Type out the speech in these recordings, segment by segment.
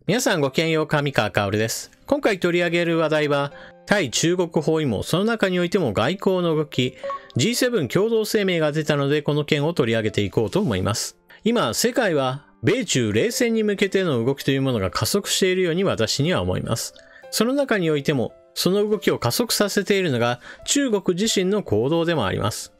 皆さんごきげんよう、上川薫です。今回取り上げる話題は、対中国包囲網、その中においても外交の動き、G7 共同声明が出たので、この件を取り上げていこうと思います。今、世界は、米中冷戦に向けての動きというものが加速しているように私には思います。その中においても、その動きを加速させているのが、中国自身の行動でもあります。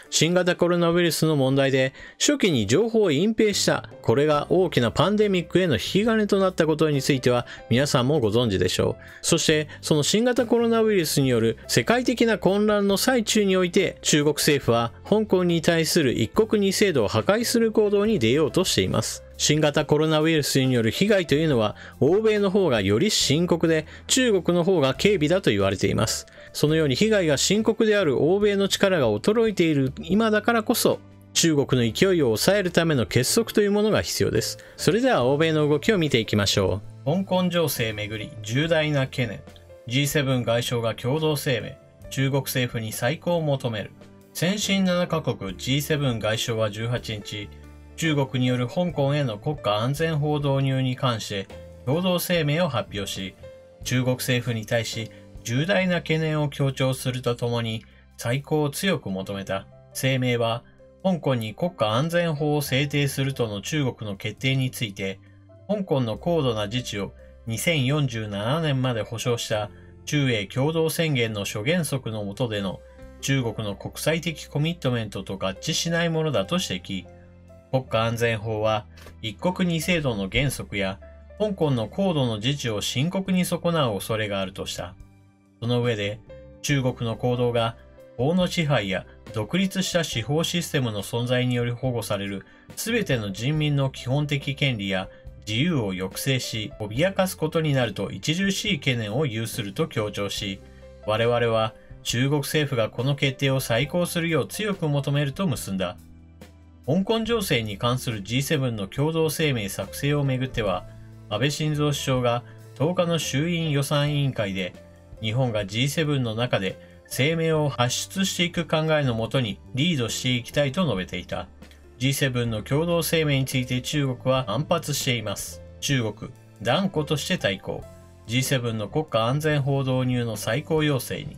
新型コロナウイルスの問題で初期に情報を隠蔽した、これが大きなパンデミックへの引き金となったことについては皆さんもご存知でしょう。そしてその新型コロナウイルスによる世界的な混乱の最中において中国政府は香港に対する一国二制度を破壊する行動に出ようとしています。新型コロナウイルスによる被害というのは欧米の方がより深刻で中国の方が軽微だと言われています。そのように被害が深刻である欧米の力が衰えている今だからこそ中国の勢いを抑えるための結束というものが必要です。それでは欧米の動きを見ていきましょう。香港情勢めぐり重大な懸念。 G7 外相が共同声明。中国政府に再考を求める。先進7カ国 G7 外相は18日、中国による香港への国家安全法導入に関して共同声明を発表し、中国政府に対し重大な懸念を強調するとともに再考を強く求めた。声明は、香港に国家安全法を制定するとの中国の決定について、香港の高度な自治を2047年まで保障した中英共同宣言の諸原則の下での中国の国際的コミットメントと合致しないものだと指摘。国家安全法は一国二制度の原則や香港の高度の自治を深刻に損なう恐れがあるとした。その上で、中国の行動が法の支配や独立した司法システムの存在により保護される全ての人民の基本的権利や自由を抑制し、脅かすことになると著しい懸念を有すると強調し、我々は中国政府がこの決定を再考するよう強く求めると結んだ。香港情勢に関する G7 の共同声明作成をめぐっては、安倍晋三首相が10日の衆院予算委員会で、日本が G7 の中で声明を発出していく考えのもとにリードしていきたいと述べていた。G7 の共同声明について中国は反発しています。中国、断固として対抗。G7 の国家安全法導入の再考要請に。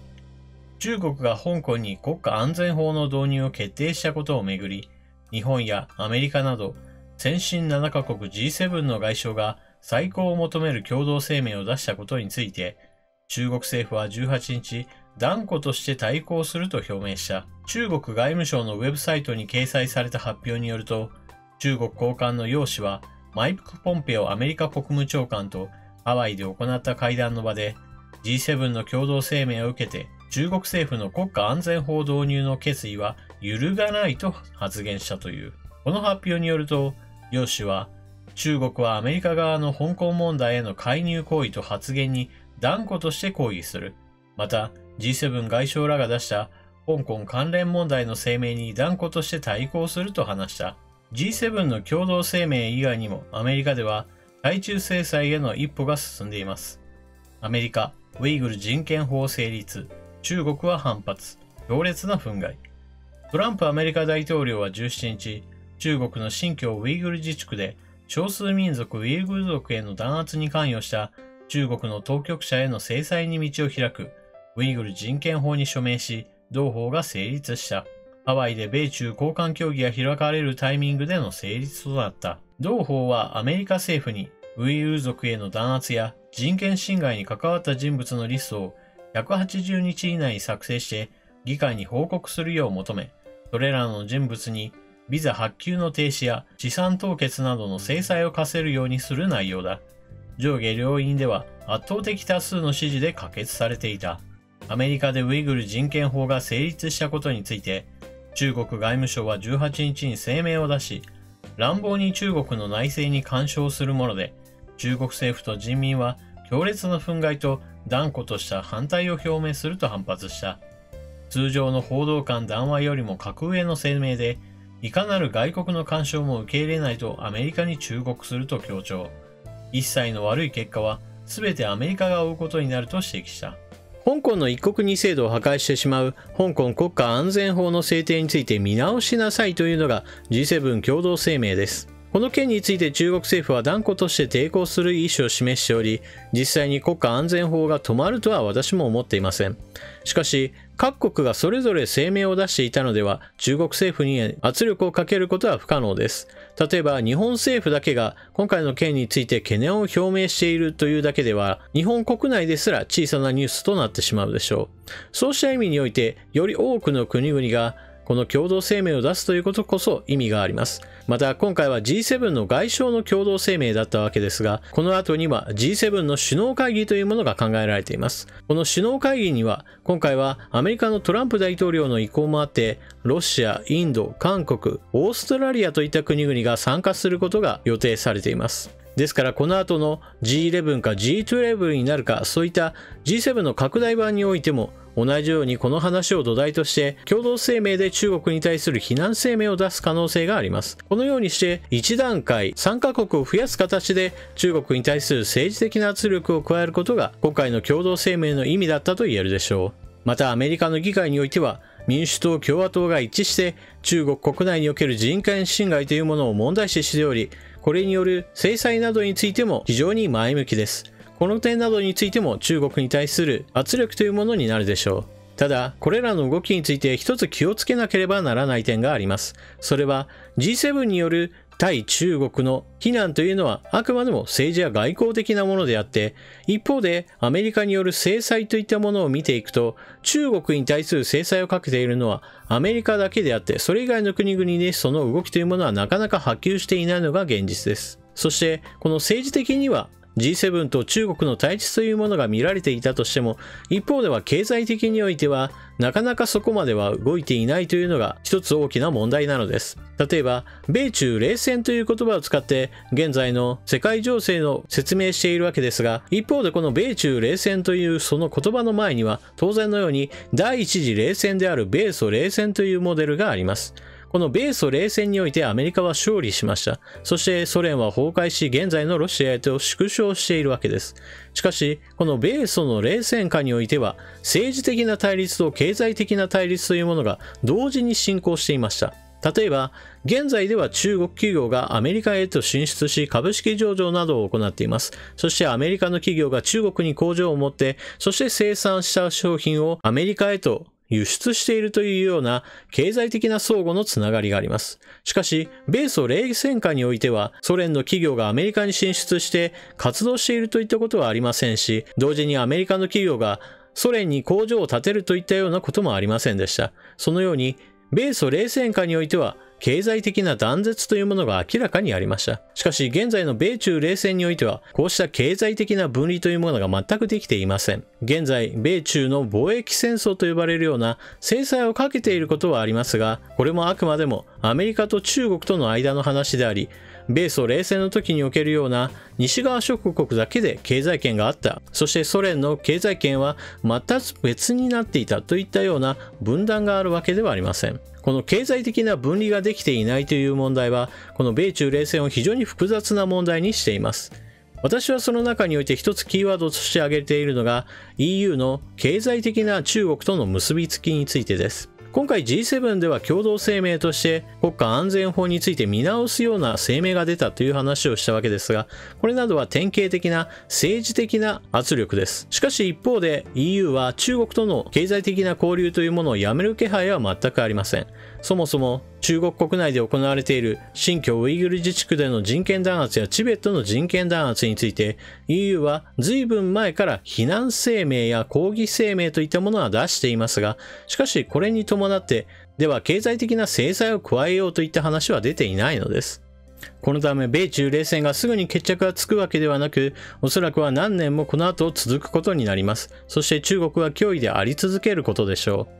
中国が香港に国家安全法の導入を決定したことをめぐり、日本やアメリカなど先進7カ国 G7 の外相が再考を求める共同声明を出したことについて、中国政府は18日、断固として対抗すると表明した。中国外務省のウェブサイトに掲載された発表によると、中国高官の楊氏は、マイク・ポンペオアメリカ国務長官とハワイで行った会談の場で、G7 の共同声明を受けて、中国政府の国家安全法導入の決意は揺るがないと発言したという。この発表によると、楊氏は、中国はアメリカ側の香港問題への介入行為と発言に断固として抗議する。また、G7 外相らが出した香港関連問題の声明に断固として対抗すると話した。G7 の共同声明以外にもアメリカでは対中制裁への一歩が進んでいます。アメリカ、ウイグル人権法成立。中国は反発。強烈な憤慨。トランプアメリカ大統領は17日、中国の新疆ウイグル自治区で少数民族ウイグル族への弾圧に関与した中国の当局者への制裁に道を開くウイグル人権法に署名し、同法が成立した。ハワイで米中高官協議が開かれるタイミングでの成立となった。同法はアメリカ政府にウイグル族への弾圧や人権侵害に関わった人物のリストを180日以内に作成して議会に報告するよう求め、それらの人物にビザ発給の停止や資産凍結などの制裁を課せるようにする内容だ。上下両院では圧倒的多数の支持で可決されていた。アメリカでウイグル人権法が成立したことについて、中国外務省は18日に声明を出し、乱暴に中国の内政に干渉するもので、中国政府と人民は強烈な憤慨と断固とした反対を表明すると反発した。通常の報道官談話よりも格上の声明で、いかなる外国の干渉も受け入れないとアメリカに忠告すると強調。一切の悪い結果は全てアメリカが負うことになると指摘した。香港の一国二制度を破壊してしまう香港国家安全法の制定について見直しなさいというのが G7 共同声明です。この件について中国政府は断固として抵抗する意思を示しており、実際に国家安全法が止まるとは私も思っていません。しかし、各国がそれぞれ声明を出していたのでは、中国政府に圧力をかけることは不可能です。例えば、日本政府だけが今回の件について懸念を表明しているというだけでは、日本国内ですら小さなニュースとなってしまうでしょう。そうした意味において、より多くの国々がこの共同声明を出すということこそ意味があります。また今回は G7 の外相の共同声明だったわけですが、この後には G7 の首脳会議というものが考えられています。この首脳会議には今回はアメリカのトランプ大統領の意向もあって、ロシア、インド、韓国、オーストラリアといった国々が参加することが予定されています。ですからこの後の G11 か G12 になるか、そういった G7 の拡大版においても同じようにこの話を土台として共同声明で中国に対する非難声明を出す可能性があります。このようにして一段階参加国を増やす形で中国に対する政治的な圧力を加えることが今回の共同声明の意味だったと言えるでしょう。またアメリカの議会においては民主党共和党が一致して中国国内における人権侵害というものを問題視しており、これによる制裁などについても非常に前向きです。この点などについても中国に対する圧力というものになるでしょう。ただ、これらの動きについて一つ気をつけなければならない点があります。それは G7 による対中国の非難というのはあくまでも政治や外交的なものであって、一方でアメリカによる制裁といったものを見ていくと、中国に対する制裁をかけているのはアメリカだけであって、それ以外の国々でその動きというものはなかなか波及していないのが現実です。そして、この政治的にはG7 と中国の対立というものが見られていたとしても、一方では経済的においてはなかなかそこまでは動いていないというのが一つ大きな問題なのです。例えば、米中冷戦という言葉を使って現在の世界情勢の説明しているわけですが、一方でこの米中冷戦というその言葉の前には当然のように第一次冷戦である米ソ冷戦というモデルがあります。この米ソ冷戦においてアメリカは勝利しました。そしてソ連は崩壊し、現在のロシアへと縮小しているわけです。しかし、この米ソの冷戦下においては、政治的な対立と経済的な対立というものが同時に進行していました。例えば、現在では中国企業がアメリカへと進出し、株式上場などを行っています。そしてアメリカの企業が中国に工場を持って、そして生産した商品をアメリカへと輸出しているというような経済的な相互のつながりがあります。しかし、米ソ冷戦下においては、ソ連の企業がアメリカに進出して活動しているといったことはありませんし、同時にアメリカの企業がソ連に工場を建てるといったようなこともありませんでした。そのように、米ソ冷戦下においては、経済的な断絶というものが明らかにありました。しかし現在の米中冷戦においては、こうした経済的な分離というものが全くできていません。現在、米中の貿易戦争と呼ばれるような制裁をかけていることはありますが、これもあくまでもアメリカと中国との間の話であり、米ソ冷戦の時におけるような西側諸国だけで経済圏があった。そしてソ連の経済圏は全く別になっていたといったような分断があるわけではありません。この経済的な分離ができていないという問題は、この米中冷戦を非常に複雑な問題にしています。私はその中において一つキーワードとして挙げているのが EU の経済的な中国との結びつきについてです。今回 G7 では共同声明として国家安全法について見直すような声明が出たという話をしたわけですが、これなどは典型的な政治的な圧力です。しかし一方で EU は中国との経済的な交流というものをやめる気配は全くありません。そもそも中国国内で行われている新疆ウイグル自治区での人権弾圧やチベットの人権弾圧について EU は随分前から非難声明や抗議声明といったものは出していますが、しかしこれに伴ってでは経済的な制裁を加えようといった話は出ていないのです。このため米中冷戦がすぐに決着がつくわけではなく、おそらくは何年もこの後続くことになります。そして中国は脅威であり続けることでしょう。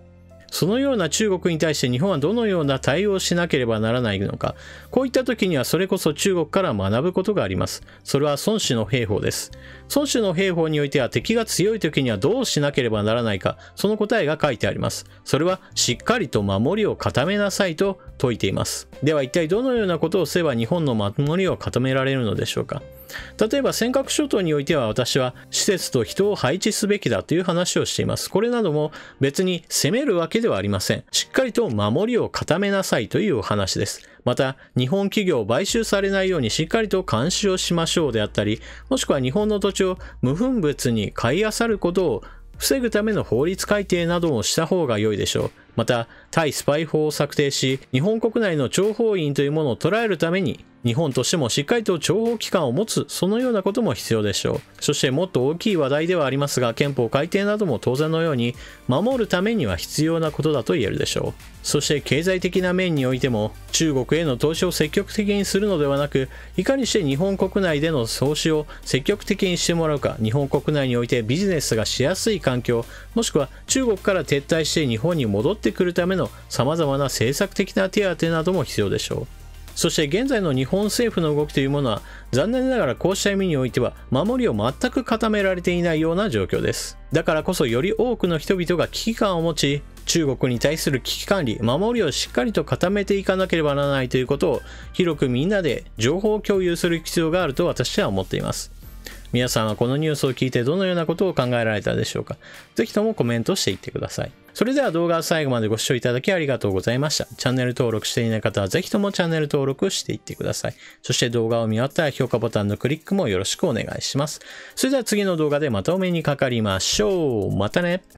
そのような中国に対して日本はどのような対応をしなければならないのか。こういった時にはそれこそ中国から学ぶことがあります。それは孫子の兵法です。孫子の兵法においては敵が強い時にはどうしなければならないか、その答えが書いてあります。それはしっかりと守りを固めなさいと説いています。では一体どのようなことをすれば日本の守りを固められるのでしょうか。例えば尖閣諸島においては私は施設と人を配置すべきだという話をしています。これなども別に責めるわけではありません。しっかりと守りを固めなさいというお話です。また、日本企業を買収されないようにしっかりと監視をしましょうであったり、もしくは日本の土地を無分別に買い漁ることを防ぐための法律改定などもした方が良いでしょう。また、対スパイ法を策定し、日本国内の諜報員というものを捉えるために、日本としてもしっかりと諜報機関を持つ、そのようなことも必要でしょう。そしてもっと大きい話題ではありますが、憲法改定なども当然のように、守るためには必要なことだと言えるでしょう。そして経済的な面においても、中国への投資を積極的にするのではなく、いかにして日本国内での投資を積極的にしてもらうか、日本国内においてビジネスがしやすい環境、もしくは中国から撤退して日本に戻ってくるための様々な政策的な手当なども必要でしょう。そして現在の日本政府の動きというものは残念ながらこうした意味においては守りを全く固められていないような状況です。だからこそより多くの人々が危機感を持ち、中国に対する危機管理、守りをしっかりと固めていかなければならないということを広くみんなで情報共有する必要があると私は思っています。皆さんはこのニュースを聞いてどのようなことを考えられたでしょうか。ぜひともコメントしていってください。それでは動画を最後までご視聴いただきありがとうございました。チャンネル登録していない方はぜひともチャンネル登録していってください。そして動画を見終わったら評価ボタンのクリックもよろしくお願いします。それでは次の動画でまたお目にかかりましょう。またね。